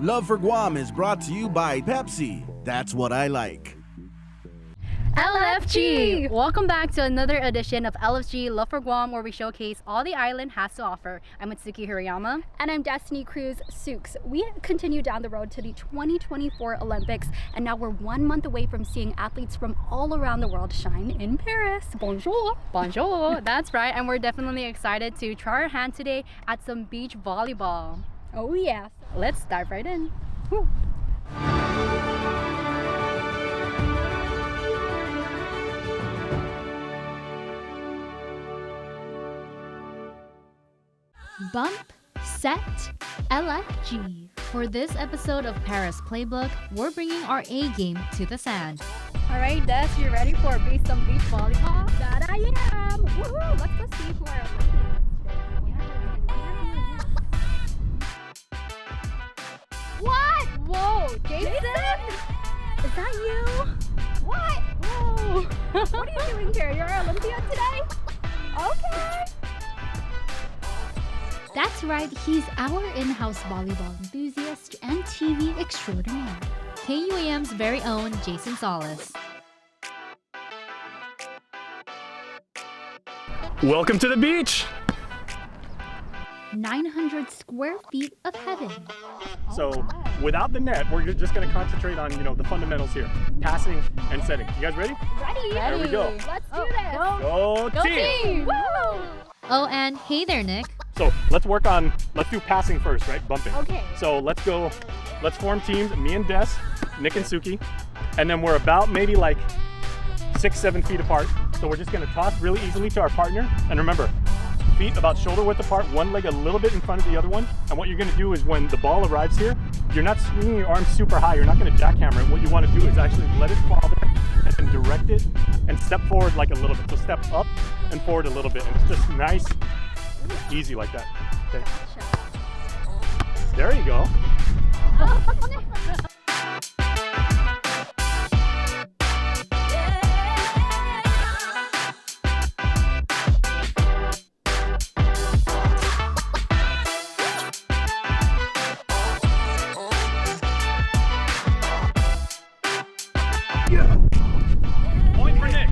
Love for Guam is brought to you by Pepsi. That's what I like. LFG! Welcome back to another edition of LFG Love for Guam, where we showcase all the island has to offer. I'm Mitsuki Hirayama. And I'm Destiny Cruz Sukes. We continue down the road to the 2024 Olympics, and now we're 1 month away from seeing athletes from all around the world shine in Paris. Bonjour! Bonjour! That's right, and we're definitely excited to try our hand today at some beach volleyball. Oh yeah! Let's dive right in. Woo. Bump, set, LFG. For this episode of Paris Playbook, we're bringing our A game to the sand. Alright, Des, you ready for some beach volleyball? That I am! Woohoo! Let's go see who our What? Whoa, Jason? Is that you? What? Whoa! What are you doing here? You're an Olympian today? Okay! That's right, he's our in-house volleyball enthusiast and TV extraordinaire. KUAM's very own Jason Solis. Welcome to the beach! 900 square feet of heaven. So without the net, we're just going to concentrate on, the fundamentals here. Passing and setting. You guys ready? Ready? There we go. Let's do this! Go team! Woo! Oh, and hey there, Nick. So let's do passing first, right? Bumping. Okay. So let's form teams, me and Des, Nick and Suki. And then we're about maybe like 6-7 feet apart. So we're just going to toss really easily to our partner. And remember, feet about shoulder width apart, one leg a little bit in front of the other one. And what you're going to do is when the ball arrives here, you're not swinging your arms super high. You're not going to jackhammer it. What you want to do is actually let it fall there and then direct it and step forward like a little bit. So step up and forward a little bit. And it's just nice, easy like that. Okay. There you go. Point for Nick.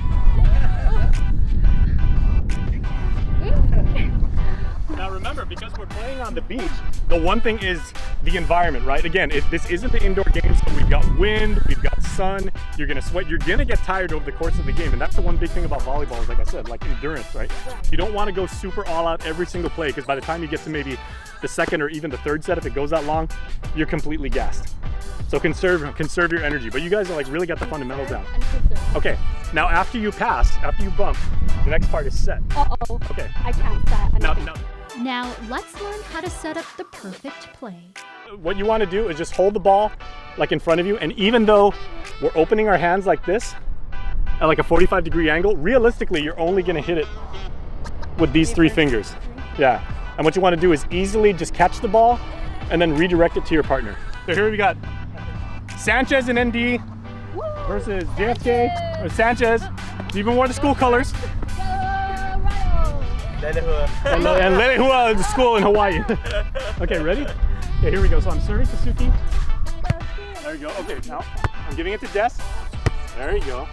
Now remember, because we're playing on the beach, the one thing is the environment, right? Again, this isn't the indoor game, so we've got wind, we've got sun, you're gonna sweat, you're gonna get tired over the course of the game. And that's the one big thing about volleyball is, like I said, like endurance, right? You don't wanna go super all out every single play, because by the time you get to maybe the second or even the third set, if it goes that long, you're completely gassed. So conserve your energy, but you guys are like really got the fundamentals down. Okay, now after you pass, after you bump, the next part is set. Uh-oh. Okay. I can't set. Now, let's learn how to set up the perfect play. What you want to do is just hold the ball like in front of you, and even though we're opening our hands like this, at like a 45-degree angle, realistically, you're only going to hit it with these 3 fingers. Yeah, and what you want to do is easily just catch the ball and then redirect it to your partner. So here we got Sanchez and ND versus JFK or Sanchez. He even wore the school colors. And Lelehua, the school in Hawaii. Okay, ready? Okay, here we go. So I'm serving to Suki. There you go. Okay, now I'm giving it to Des. There you go.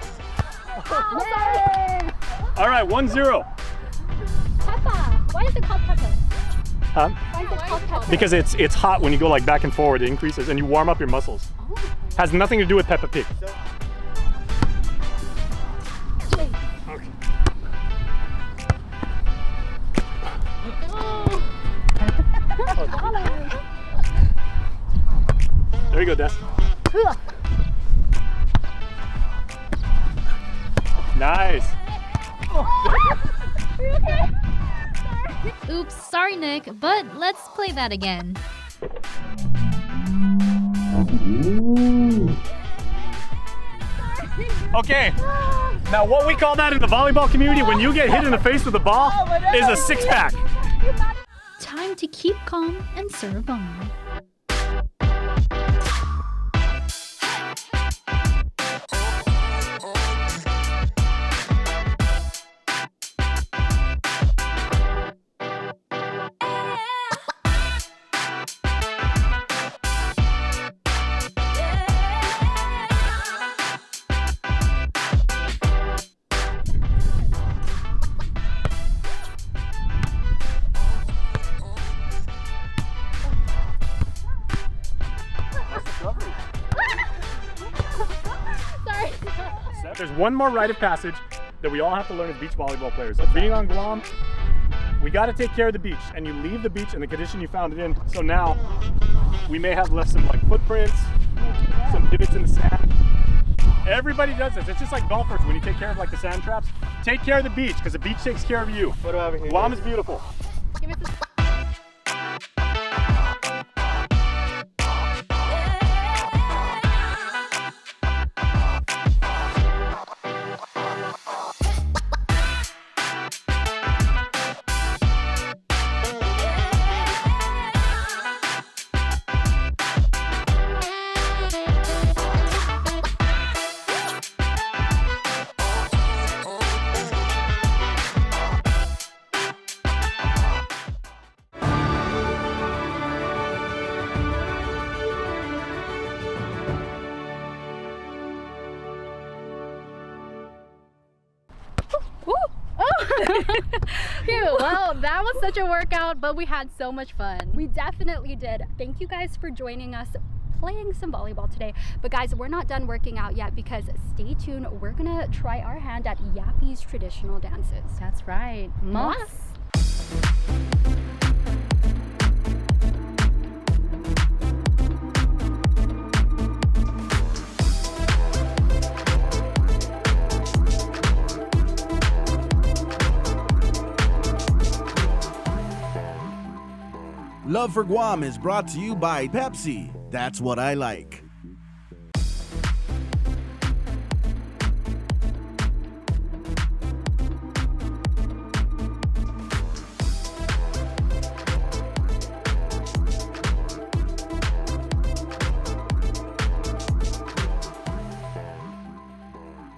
All right, 1-0. Peppa. Why is it called Peppa? Huh? Why is it called Peppa? Because it's hot when you go like back and forward. It increases and you warm up your muscles. Has nothing to do with Peppa Pig. Okay. There you go, Des. Nice. Oops, sorry Nick, but let's play that again. Okay, now what we call that in the volleyball community, when you get hit in the face with the ball, is a six-pack. Time to keep calm and serve on. discovery. Sorry. There's one more rite of passage that we all have to learn as beach volleyball players. Being on Guam, we got to take care of the beach, and you leave the beach in the condition you found it in. So now we may have left some like footprints, some divots in the sand. Everybody does this. It's just like golfers when you take care of like the sand traps. Take care of the beach because the beach takes care of you. What do I have here? Guam is beautiful. Give it to Phew, well, that was such a workout, but we had so much fun. We definitely did. Thank you guys for joining us playing some volleyball today. But guys, we're not done working out yet because stay tuned. We're gonna try our hand at Yapi's traditional dances. That's right. Moss. Love for Guam is brought to you by Pepsi. That's what I like.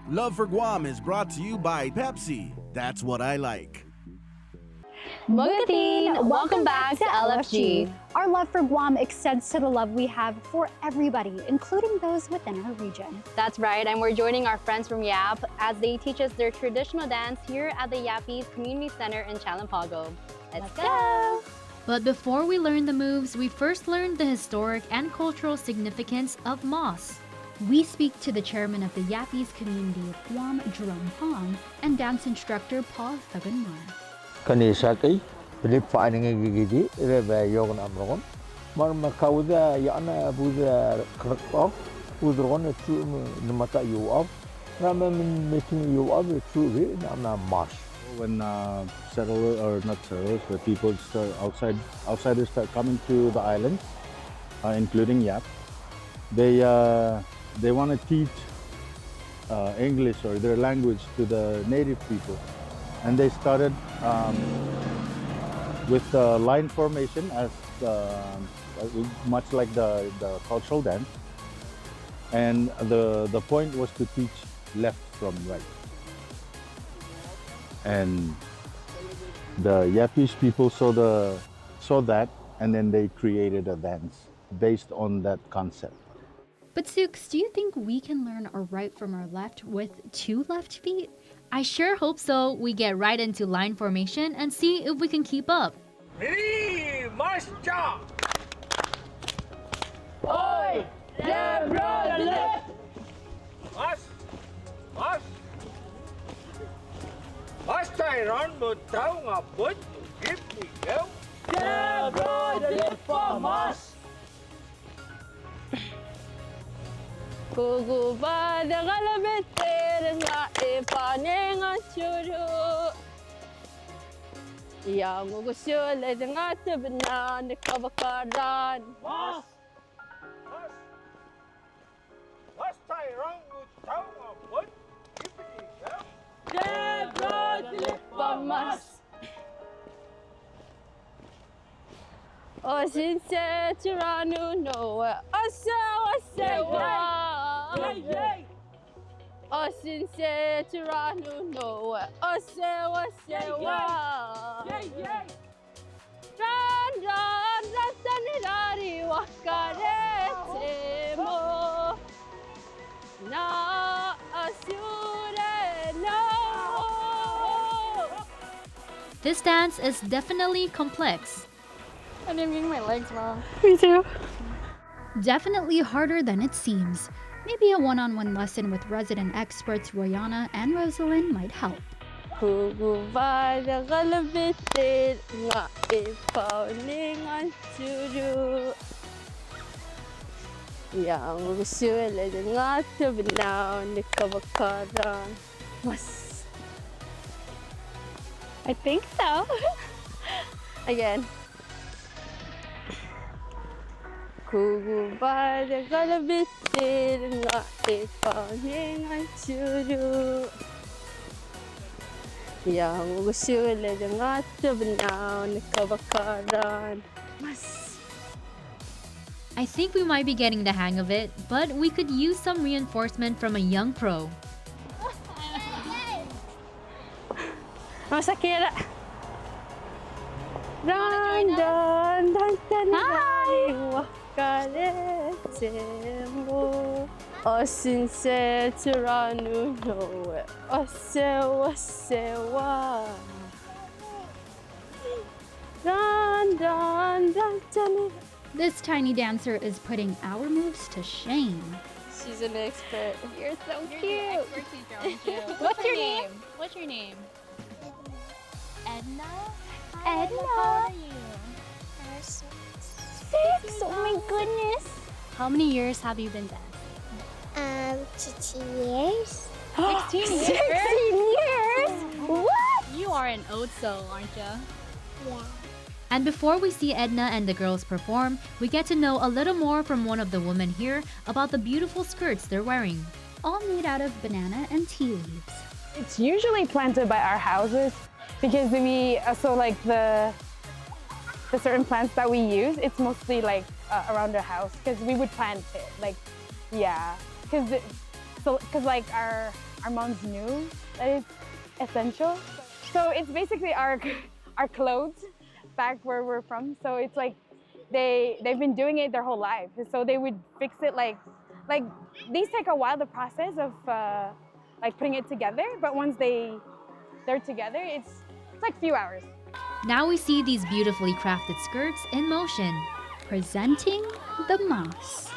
Love for Guam is brought to you by Pepsi. That's what I like. Mugatin, welcome back to LFG. Our love for Guam extends to the love we have for everybody, including those within our region. That's right, and we're joining our friends from Yap as they teach us their traditional dance here at the Yappies Community Center in Chalampago. Let's go! But before we learn the moves, we first learned the historic and cultural significance of moss. We speak to the chairman of the Yappies community of Guam, Jerome Hong, and dance instructor Paul Thuganmar. Kanisaki, Philip finding a gigi, Rebe Yogan Amron, Marma Kauda, Yana Buddha Krakov, Udron, true Namata you up, Ramen making you up, true, Namna Marsh. When settlers, or not settlers, but people start outsiders start coming to the island, including Yap, they want to teach English or their language to the native people. And they started with the line formation as much like the cultural dance. And the point was to teach left from right. And the Yappies people saw that, and then they created a dance based on that concept. But Sukes, do you think we can learn our right from our left with 2 left feet? I sure hope so. We get right into line formation and see if we can keep up. Miri, Mascha! Oi, Debra, left! Mas! Mas Tyron, but town of wood, give me go. Debra, left for Mas! Kuguba da galabete nga ipane nga churu. Ya mugusul nga tibna ni kabakaran. Mas Tyron, but town of wood, give me go. Debra, left for Mas! O sinse tiranu no asa O sinse tiranu no asa Ran ratanirari wakarete mo na asure no. This dance is definitely complex. I'm getting my legs wrong. Me too. Definitely harder than it seems. Maybe a one-on-one lesson with resident experts Royana and Rosalind might help. Hugubad kalabitin nga ipaulingan suru. Yang usually nga tabinaw ni kabakaran. Mas. I think so. Again. Hugubad kalabitin nga ipaulingan suru. Yang usually nga tabinaw ni kabakaran. Mas. I think we might be getting the hang of it, but we could use some reinforcement from a young pro. Masakira. Dan dan dan dan. Hi. Wakale tembo. Osinse tiranu no. Osewa sewa. Dan dan dan dan. This tiny dancer is putting our moves to shame. She's an expert. You're so cute. What's your name? What's your name? Edna? Edna. How old are you? 6. 6. Oh my goodness. How many years have you been dancing? 16 years. 16 years? 16 years? What? You are an Otso, aren't you? Yeah. And before we see Edna and the girls perform, we get to know a little more from one of the women here about the beautiful skirts they're wearing. All made out of banana and tea leaves. It's usually planted by our houses because we also like the certain plants that we use. It's mostly like around our house because we would plant it. Like, yeah, because like our moms knew that it's essential. So it's basically our clothes back where we're from. So it's like they've been doing it their whole life. So they would fix it like these take a while, the process of like putting it together. But once they're together, it's like a few hours. Now we see these beautifully crafted skirts in motion, presenting the moss.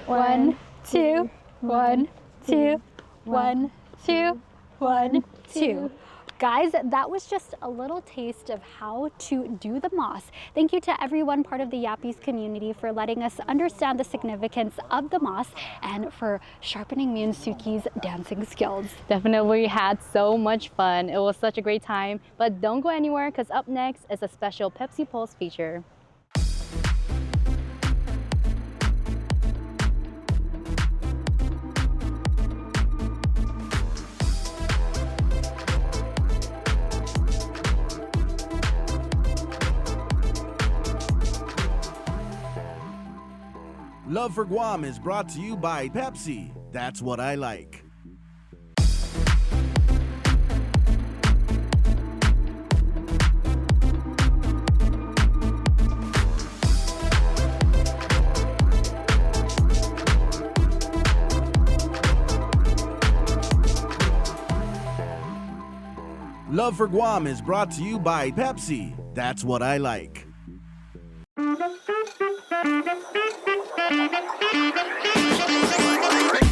One, two, 1, 2, 1, 2, 1, 2. Guys, that was just a little taste of how to do the moss. Thank you to everyone part of the Yappies community for letting us understand the significance of the moss and for sharpening me and Suki's dancing skills. Definitely had so much fun. It was such a great time. But don't go anywhere because up next is a special Pepsi Pulse feature. Love for Guam is brought to you by Pepsi. That's what I like. Love for Guam is brought to you by Pepsi. That's what I like.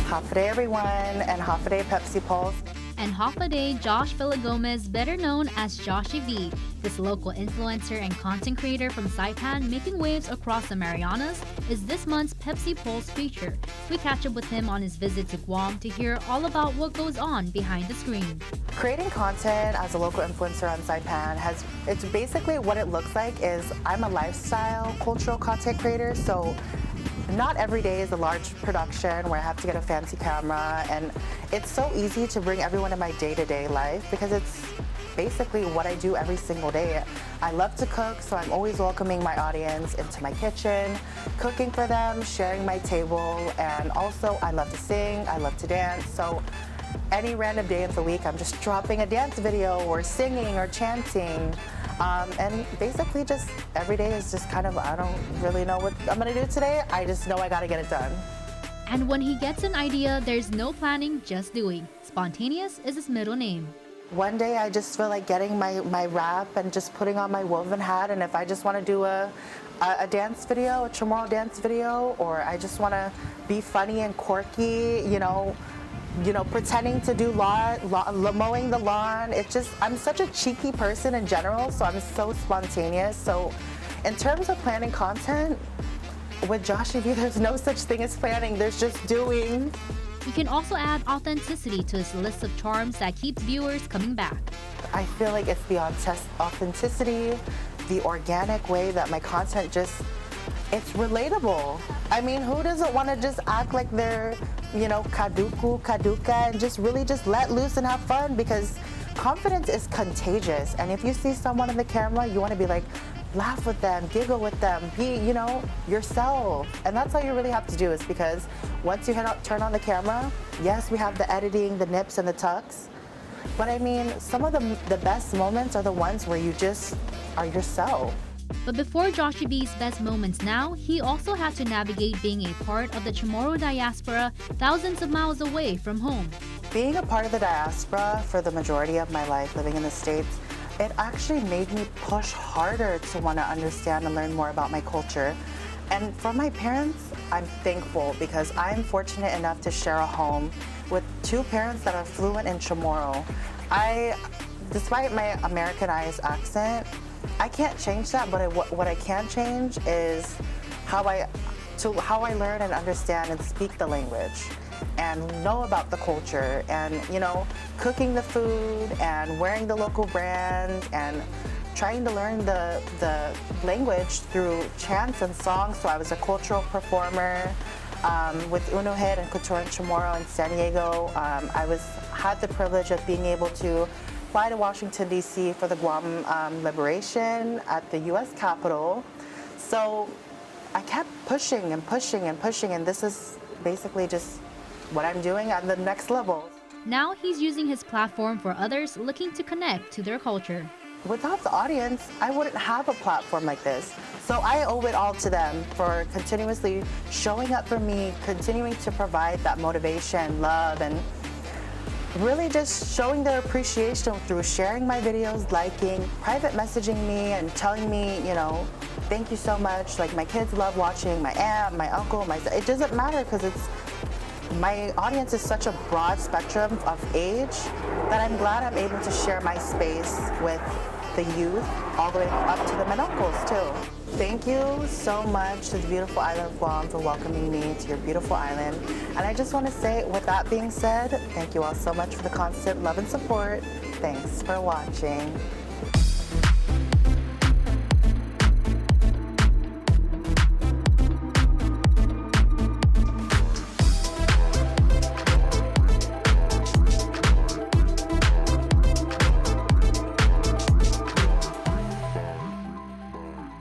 Hafa everyone, and Hafa Pepsi Pulse. And Holiday Josh Villagomez, better known as Joshy V, this local influencer and content creator from Saipan making waves across the Marianas, is this month's Pepsi Pulse feature. We catch up with him on his visit to Guam to hear all about what goes on behind the screen. Creating content as a local influencer on Saipan it's basically what it looks like is I'm a lifestyle cultural content creator, so not every day is a large production where I have to get a fancy camera, and it's so easy to bring everyone in my day-to-day life because it's basically what I do every single day. I love to cook, so I'm always welcoming my audience into my kitchen, cooking for them, sharing my table, and also I love to sing, I love to dance, so any random day of the week I'm just dropping a dance video or singing or chanting. And basically just every day is just kind of, I don't really know what I'm gonna do today, I just know I gotta get it done. And when he gets an idea, there's no planning, just doing. Spontaneous is his middle name. One day I just feel like getting my wrap and just putting on my woven hat, and if I just want to do a dance video, a Chamorro dance video, or I just want to be funny and quirky, you know, pretending to do mowing the lawn. It's just, I'm such a cheeky person in general, so I'm so spontaneous. So in terms of planning content, with Joshy V, there's no such thing as planning, there's just doing. You can also add authenticity to his list of charms that keeps viewers coming back. I feel like it's the authenticity, the organic way that my content it's relatable. I mean, who doesn't want to just act like they're, kaduka, and just really just let loose and have fun, because confidence is contagious. And if you see someone in the camera, you want to be like, laugh with them, giggle with them, be, yourself. And that's all you really have to do, is because once you turn on the camera, yes, we have the editing, the nips and the tucks, but I mean, some of the best moments are the ones where you just are yourself. But before Joshy V's best moments now, he also had to navigate being a part of the Chamorro diaspora thousands of miles away from home. Being a part of the diaspora for the majority of my life living in the States, it actually made me push harder to want to understand and learn more about my culture. And for my parents, I'm thankful because I'm fortunate enough to share a home with two parents that are fluent in Chamorro. Despite my Americanized accent, I can't change that, but what I can change is how I learn and understand and speak the language and know about the culture, and cooking the food and wearing the local brand and trying to learn the language through chants and songs. So I was a cultural performer with Unuhit and Couture and Chamorro in San Diego. I had the privilege of being able to fly to Washington, D.C. for the Guam liberation at the U.S. Capitol. So I kept pushing and pushing and pushing, and this is basically just what I'm doing at the next level. Now he's using his platform for others looking to connect to their culture. Without the audience, I wouldn't have a platform like this. So I owe it all to them for continuously showing up for me, continuing to provide that motivation, love, and really just showing their appreciation through sharing my videos, liking, private messaging me and telling me, thank you so much. Like, my kids love watching, my aunt, my uncle, it doesn't matter, because my audience is such a broad spectrum of age that I'm glad I'm able to share my space with the youth all the way up to the menuncles too. Thank you so much to the beautiful island of Guam for welcoming me to your beautiful island. And I just want to say, with that being said, thank you all so much for the constant love and support. Thanks for watching.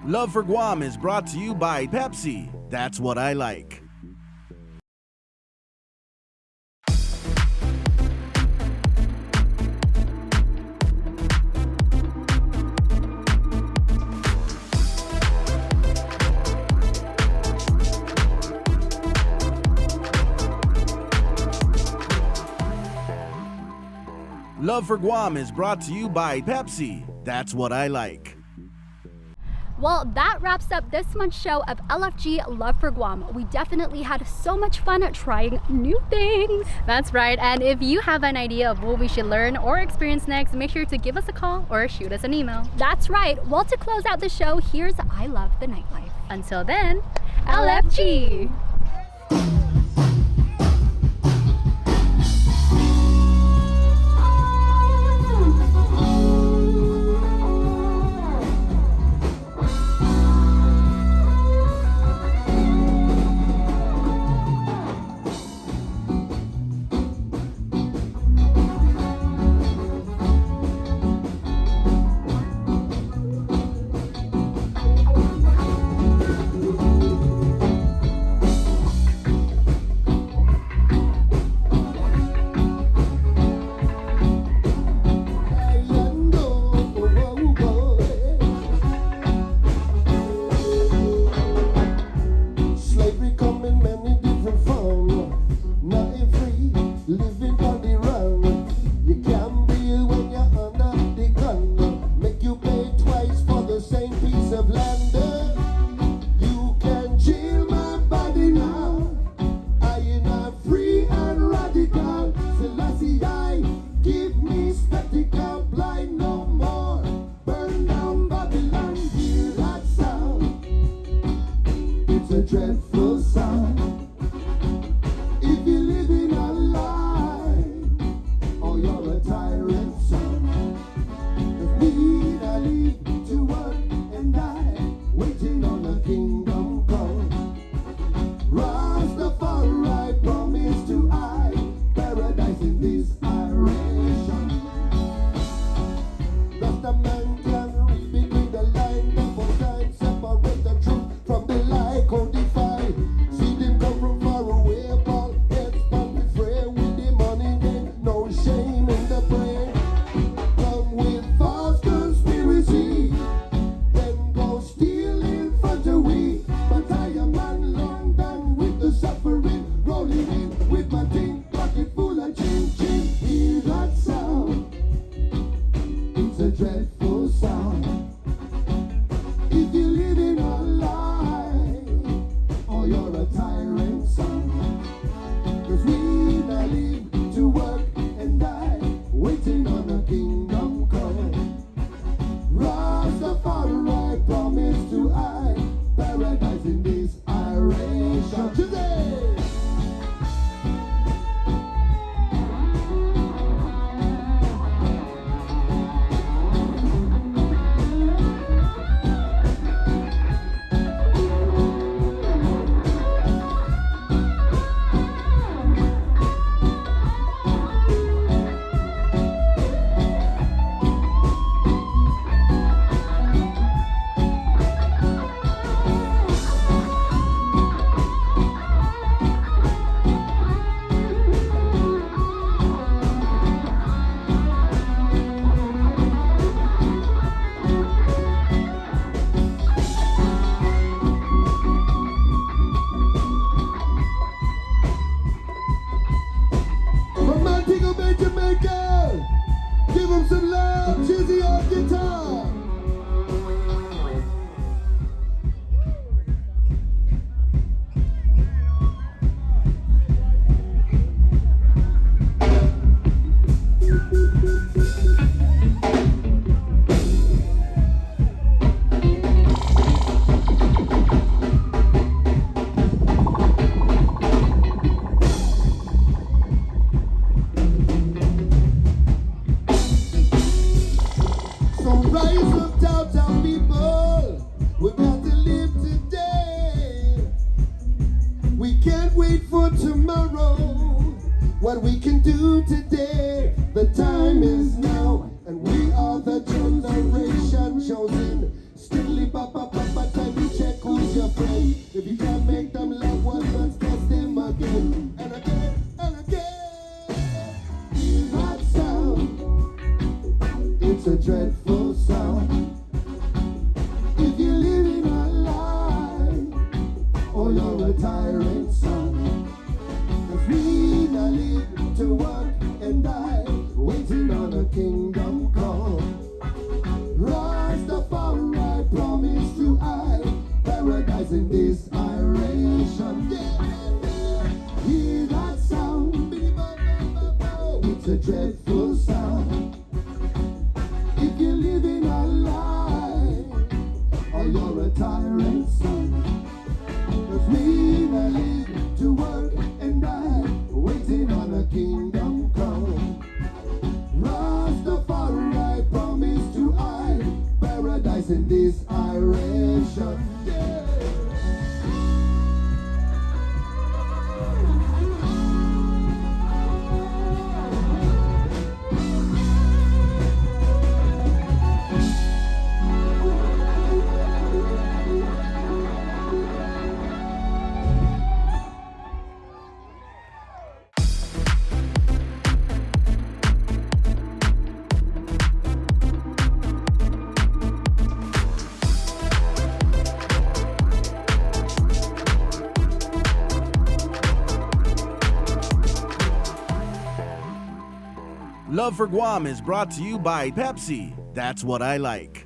Love for Guam is brought to you by Pepsi. That's what I like. Love for Guam is brought to you by Pepsi. That's what I like. Well, that wraps up this month's show of LFG Love for Guam. We definitely had so much fun trying new things. That's right. And if you have an idea of what we should learn or experience next, make sure to give us a call or shoot us an email. That's right. Well, to close out the show, here's I Love the Nightlife. Until then, LFG! What we can do today, the time is now, and we are the generation chosen. Strictly papa, time to check who's your friend. If you can't make them love one, let's test them again and again and again. Hear that sound? It's a dreadful sound. If you're living a lie, or you're a tyrant son, we now live to work and die, waiting on a kingdom come. Rastafari promise to in this direction. Yeah. Love for Guam is brought to you by Pepsi. That's what I like.